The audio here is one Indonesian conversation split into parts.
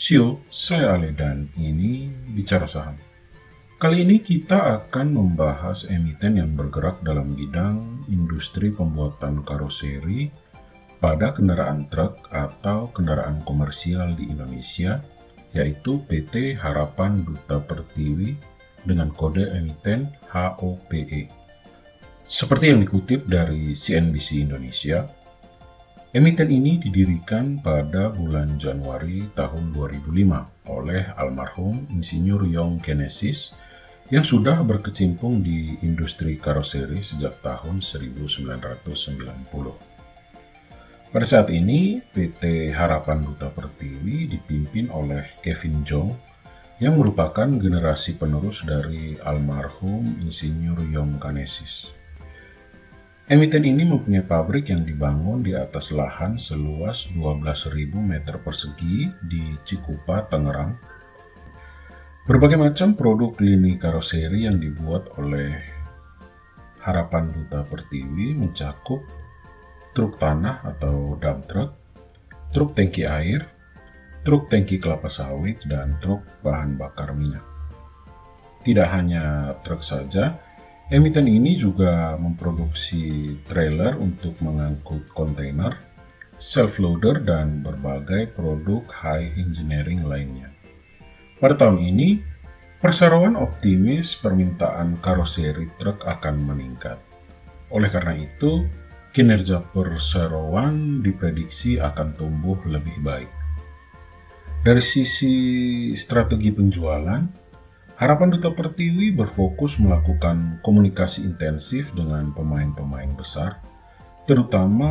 Sio, saya Ale dan ini Bicara Saham. Kali ini kita akan membahas emiten yang bergerak dalam bidang industri pembuatan karoseri pada kendaraan truk atau kendaraan komersial di Indonesia, yaitu PT Harapan Duta Pertiwi dengan kode emiten HOPE. Seperti yang dikutip dari CNBC Indonesia, emiten ini didirikan pada bulan Januari tahun 2005 oleh almarhum Insinyur Yong Genesis yang sudah berkecimpung di industri karoseri sejak tahun 1990. Pada saat ini, PT Harapan Duta Pertiwi dipimpin oleh Kevin Jong yang merupakan generasi penerus dari almarhum Insinyur Yong Genesis. Emiten ini mempunyai pabrik yang dibangun di atas lahan seluas 12.000 meter persegi di Cikupa, Tangerang. Berbagai macam produk lini karoseri yang dibuat oleh Harapan Duta Pertiwi mencakup truk tanah atau dump truck, truk tangki air, truk tangki kelapa sawit, dan truk bahan bakar minyak. Tidak hanya truk saja, emiten ini juga memproduksi trailer untuk mengangkut kontainer, self-loader, dan berbagai produk high engineering lainnya. Pada tahun ini, perseroan optimis permintaan karoseri truk akan meningkat. Oleh karena itu, kinerja perseroan diprediksi akan tumbuh lebih baik. Dari sisi strategi penjualan, Harapan Duta Pertiwi berfokus melakukan komunikasi intensif dengan pemain-pemain besar, terutama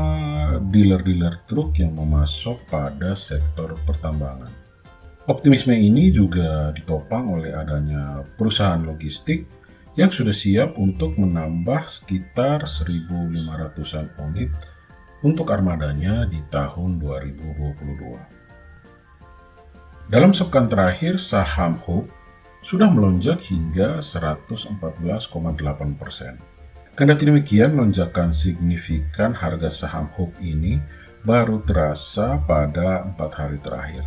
dealer-dealer truk yang memasok pada sektor pertambangan. Optimisme ini juga ditopang oleh adanya perusahaan logistik yang sudah siap untuk menambah sekitar 1.500-an unit untuk armadanya di tahun 2022. Dalam sepekan terakhir, saham HOPE sudah melonjak hingga 114,8%. Kendati demikian, lonjakan signifikan harga saham HOPE ini baru terasa pada 4 hari terakhir.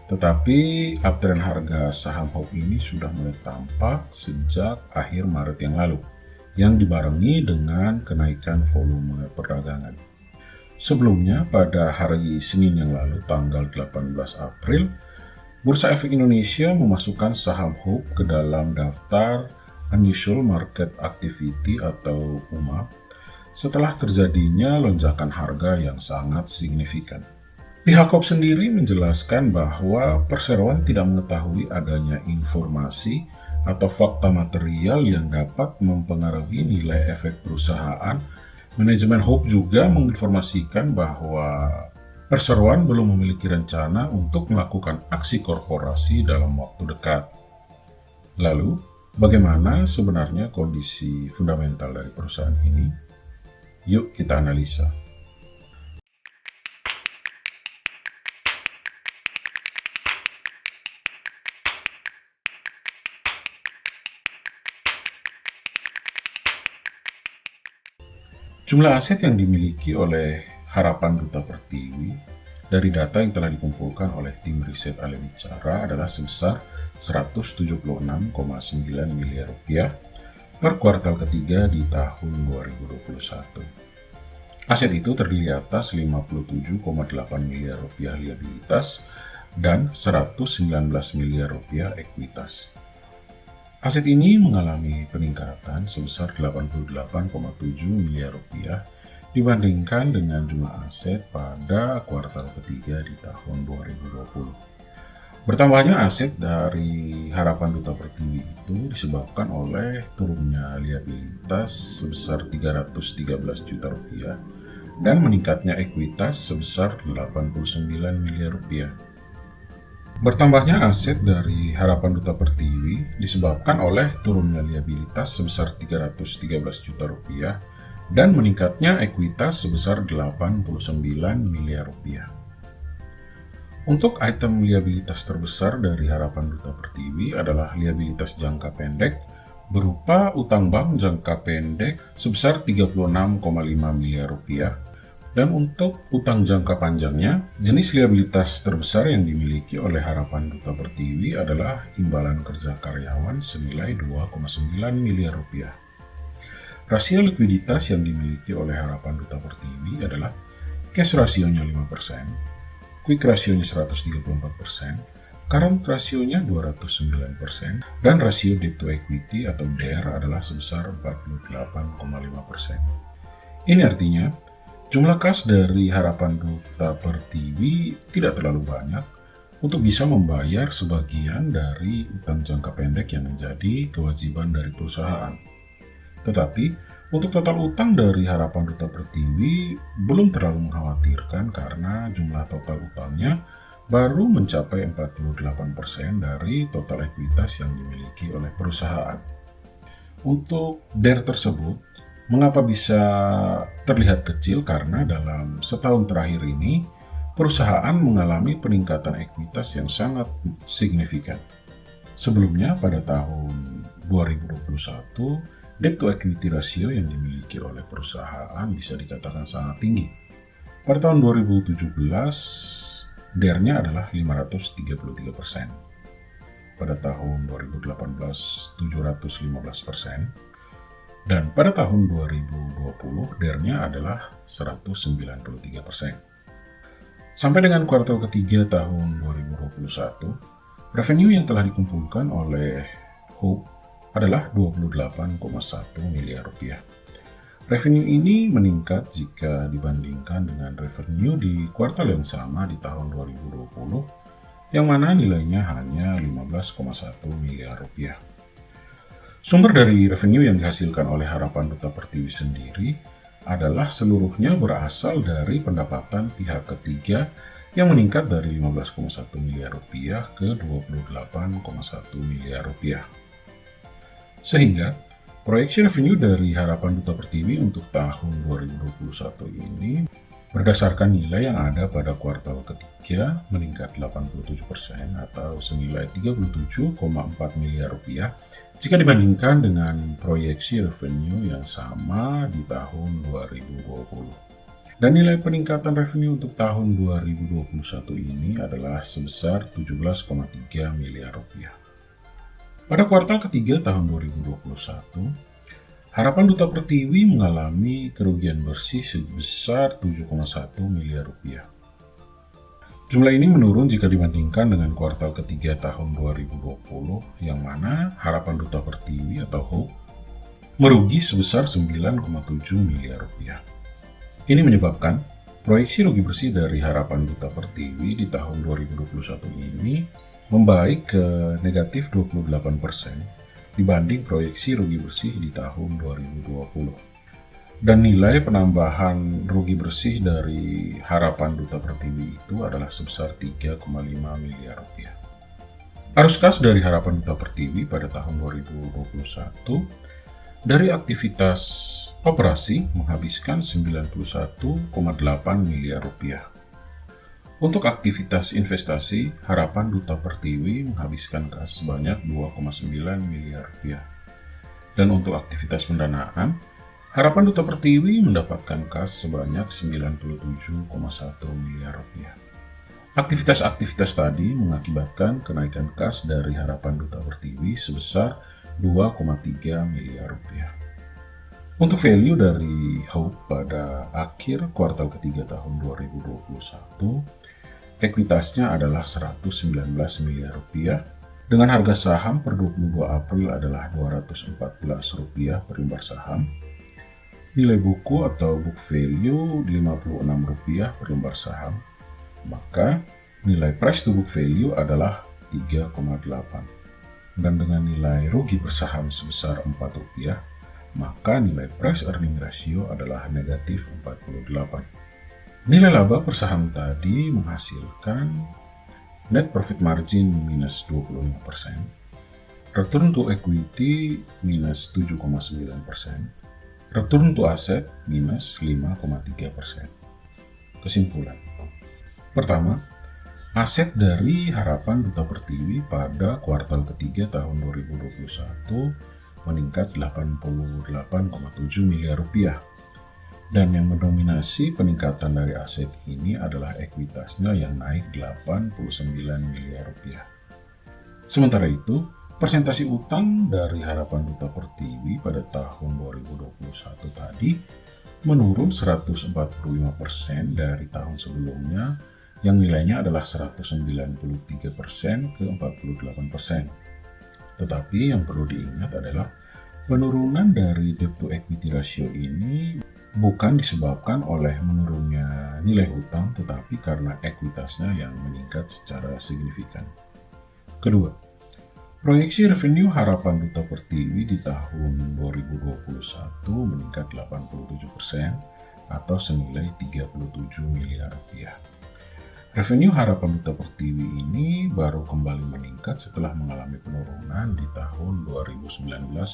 Tetapi uptrend harga saham HOPE ini sudah mulai tampak sejak akhir Maret yang lalu, yang dibarengi dengan kenaikan volume perdagangan. Sebelumnya, pada hari Senin yang lalu, tanggal 18 April, Bursa Efek Indonesia memasukkan saham HOPE ke dalam daftar Unusual Market Activity atau UMA setelah terjadinya lonjakan harga yang sangat signifikan. Pihak HOPE sendiri menjelaskan bahwa perseroan tidak mengetahui adanya informasi atau fakta material yang dapat mempengaruhi nilai efek perusahaan. Manajemen HOPE juga menginformasikan bahwa perseroan belum memiliki rencana untuk melakukan aksi korporasi dalam waktu dekat. Lalu, bagaimana sebenarnya kondisi fundamental dari perusahaan ini? Yuk kita analisa. Jumlah aset yang dimiliki oleh Harapan Duta Pertiwi dari data yang telah dikumpulkan oleh tim riset Ale Bicara adalah sebesar 176,9 miliar rupiah per kuartal ketiga di tahun 2021. Aset itu terdiri atas 57,8 miliar rupiah liabilitas dan 119 miliar rupiah ekuitas. Aset ini mengalami peningkatan sebesar 88,7 miliar rupiah dibandingkan dengan jumlah aset pada kuartal ketiga di tahun 2020. Bertambahnya aset dari Harapan Duta Pertiwi itu disebabkan oleh turunnya liabilitas sebesar 313 juta rupiah dan meningkatnya ekuitas sebesar 89 miliar rupiah. Bertambahnya aset dari Harapan Duta Pertiwi disebabkan oleh turunnya liabilitas sebesar 313 juta rupiah dan meningkatnya ekuitas sebesar 89 miliar rupiah. Untuk item liabilitas terbesar dari Harapan Duta Pertiwi adalah liabilitas jangka pendek berupa utang bank jangka pendek sebesar 36,5 miliar rupiah, Dan untuk utang jangka panjangnya, jenis liabilitas terbesar yang dimiliki oleh Harapan Duta Pertiwi adalah imbalan kerja karyawan senilai 2,9 miliar rupiah. Rasio likuiditas yang dimiliki oleh Harapan Duta Pertiwi adalah cash rasionya 5%, quick rasionya 134%, current rasionya 209%, dan rasio debt to equity atau DER adalah sebesar 48,5%. Ini artinya, jumlah kas dari Harapan Duta Pertiwi tidak terlalu banyak untuk bisa membayar sebagian dari utang jangka pendek yang menjadi kewajiban dari perusahaan. Tetapi, untuk total utang dari Harapan Duta Pertiwi belum terlalu mengkhawatirkan karena jumlah total utangnya baru mencapai 48% dari total ekuitas yang dimiliki oleh perusahaan. Untuk DER tersebut, mengapa bisa terlihat kecil? Karena dalam setahun terakhir ini, perusahaan mengalami peningkatan ekuitas yang sangat signifikan. Sebelumnya, pada tahun 2021, debt to equity ratio yang dimiliki oleh perusahaan bisa dikatakan sangat tinggi. Pada tahun 2017, DER-nya adalah 533%. Pada tahun 2018, 715%. Dan pada tahun 2020, DER-nya adalah 193%. Sampai dengan kuartal ketiga tahun 2021, revenue yang telah dikumpulkan oleh Hope adalah 28,1 miliar rupiah. Revenue ini meningkat jika dibandingkan dengan revenue di kuartal yang sama di tahun 2020, yang mana nilainya hanya 15,1 miliar rupiah. Sumber dari revenue yang dihasilkan oleh Harapan Duta Pertiwi sendiri adalah seluruhnya berasal dari pendapatan pihak ketiga yang meningkat dari 15,1 miliar rupiah ke 28,1 miliar rupiah. Sehingga, proyeksi revenue dari Harapan Duta Pertiwi untuk tahun 2021 ini berdasarkan nilai yang ada pada kuartal ketiga meningkat 87% atau senilai 37,4 miliar rupiah jika dibandingkan dengan proyeksi revenue yang sama di tahun 2020. Dan nilai peningkatan revenue untuk tahun 2021 ini adalah sebesar 17,3 miliar rupiah. Pada kuartal ketiga tahun 2021, Harapan Duta Pertiwi mengalami kerugian bersih sebesar 7,1 miliar rupiah. Jumlah ini menurun jika dibandingkan dengan kuartal ketiga tahun 2020, yang mana Harapan Duta Pertiwi atau HOPE merugi sebesar 9,7 miliar rupiah. Ini menyebabkan proyeksi rugi bersih dari Harapan Duta Pertiwi di tahun 2021 ini membaik ke negatif 28% dibanding proyeksi rugi bersih di tahun 2020. Dan nilai penambahan rugi bersih dari Harapan Duta Pertiwi itu adalah sebesar 3,5 miliar rupiah. Arus kas dari Harapan Duta Pertiwi pada tahun 2021 dari aktivitas operasi menghabiskan 91,8 miliar rupiah. Untuk aktivitas investasi, Harapan Duta Pertiwi menghabiskan kas sebanyak 2,9 miliar rupiah. Dan untuk aktivitas pendanaan, Harapan Duta Pertiwi mendapatkan kas sebanyak 97,1 miliar rupiah. Aktivitas-aktivitas tadi mengakibatkan kenaikan kas dari Harapan Duta Pertiwi sebesar 2,3 miliar rupiah. Untuk value dari HOPE pada akhir kuartal ketiga tahun 2021, ekuitasnya adalah 119 miliar rupiah, dengan harga saham per 22 April adalah Rp214 per lembar saham, nilai buku atau book value Rp56 per lembar saham, maka nilai price to book value adalah 3,8. Dan dengan nilai rugi per saham sebesar Rp4, maka nilai price earning ratio adalah negatif 48. Nilai laba per saham tadi menghasilkan net profit margin minus 25%, return to equity minus 7,9%, return to asset minus 5,3%. Kesimpulan. Pertama, aset dari Harapan Duta Pertiwi pada kuartal ketiga tahun 2021 meningkat 88,7 miliar rupiah. Dan yang mendominasi peningkatan dari aset ini adalah ekuitasnya yang naik 89 miliar rupiah. Sementara itu, presentasi utang dari Harapan Duta Pertiwi pada tahun 2021 tadi menurun 145% dari tahun sebelumnya yang nilainya adalah 193% ke 48%. Tetapi yang perlu diingat adalah penurunan dari debt to equity ratio ini bukan disebabkan oleh menurunnya nilai hutang, tetapi karena ekuitasnya yang meningkat secara signifikan. Kedua, proyeksi revenue Harapan Duta Pertiwi di tahun 2021 meningkat 87% atau senilai 37 miliar rupiah. Revenue Harapan Duta Pertiwi ini baru kembali meningkat setelah mengalami penurunan di tahun 2019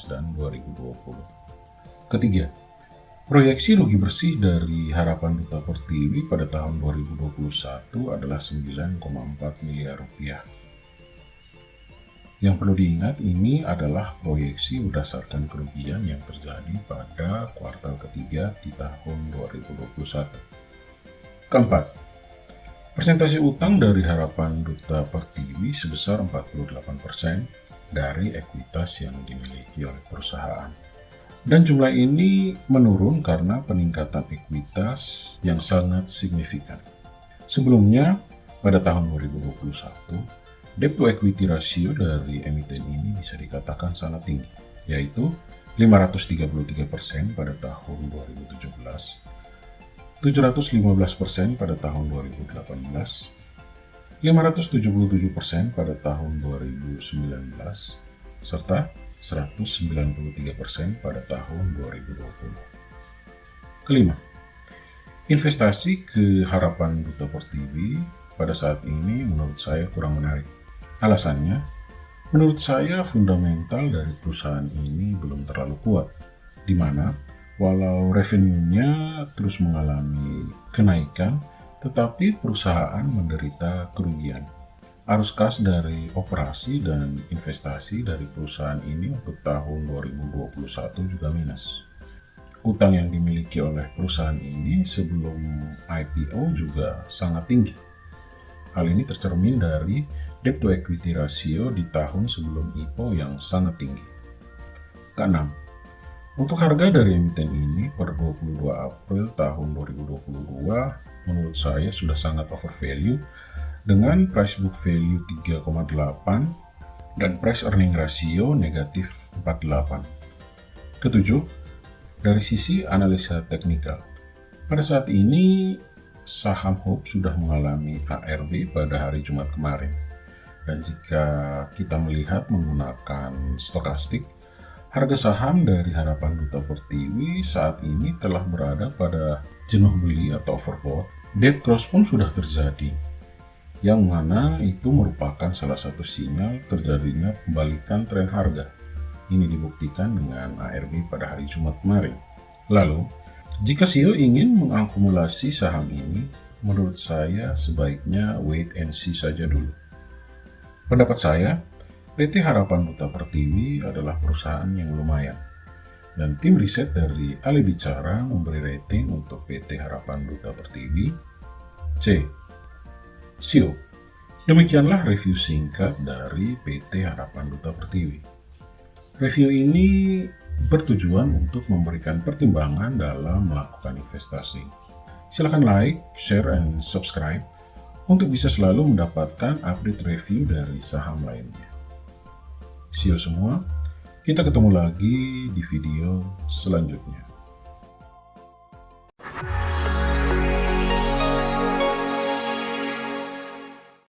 dan 2020. Ketiga, proyeksi rugi bersih dari Harapan Duta Pertiwi pada tahun 2021 adalah 9,4 miliar rupiah. Yang perlu diingat, ini adalah proyeksi berdasarkan kerugian yang terjadi pada kuartal ketiga di tahun 2021. Keempat, persentase utang dari Harapan Duta Pertiwi sebesar 48% dari ekuitas yang dimiliki oleh perusahaan. Dan jumlah ini menurun karena peningkatan ekuitas yang sangat signifikan. Sebelumnya, pada tahun 2021, debt to equity ratio dari emiten ini bisa dikatakan sangat tinggi, yaitu 533% pada tahun 2017, 715% pada tahun 2018, 577% pada tahun 2019, serta 193% pada tahun 2020. Kelima, investasi ke Harapan Duta Pertiwi pada saat ini menurut saya kurang menarik. Alasannya, menurut saya fundamental dari perusahaan ini belum terlalu kuat, di mana walau revenue-nya terus mengalami kenaikan, tetapi perusahaan menderita kerugian. Arus kas dari operasi dan investasi dari perusahaan ini untuk tahun 2021 juga minus. Utang yang dimiliki oleh perusahaan ini sebelum IPO juga sangat tinggi. Hal ini tercermin dari debt to equity ratio di tahun sebelum IPO yang sangat tinggi. Keenam, untuk harga dari emiten ini per 22 April tahun 2022 menurut saya sudah sangat overvalue dengan price book value 3,8 dan price earning ratio negatif 48. Ketujuh, dari sisi analisa teknikal. Pada saat ini, saham HOPE sudah mengalami ARB pada hari Jumat kemarin. Dan jika kita melihat menggunakan stokastik, harga saham dari Harapan Duta Pertiwi saat ini telah berada pada jenuh beli atau overbought. Debt cross pun sudah terjadi, yang mana itu merupakan salah satu sinyal terjadinya pembalikan tren harga. Ini dibuktikan dengan ARB pada hari Jumat kemarin. Lalu, jika CEO ingin mengakumulasi saham ini, menurut saya sebaiknya wait and see saja dulu. Pendapat saya, PT Harapan Duta Pertiwi adalah perusahaan yang lumayan. Dan tim riset dari Ali Bicara memberi rating untuk PT Harapan Duta Pertiwi C. CEO. Demikianlah review singkat dari PT Harapan Duta Pertiwi. Review ini bertujuan untuk memberikan pertimbangan dalam melakukan investasi. Silakan like, share, and subscribe untuk bisa selalu mendapatkan update review dari saham lainnya. See you semua, kita ketemu lagi di video selanjutnya.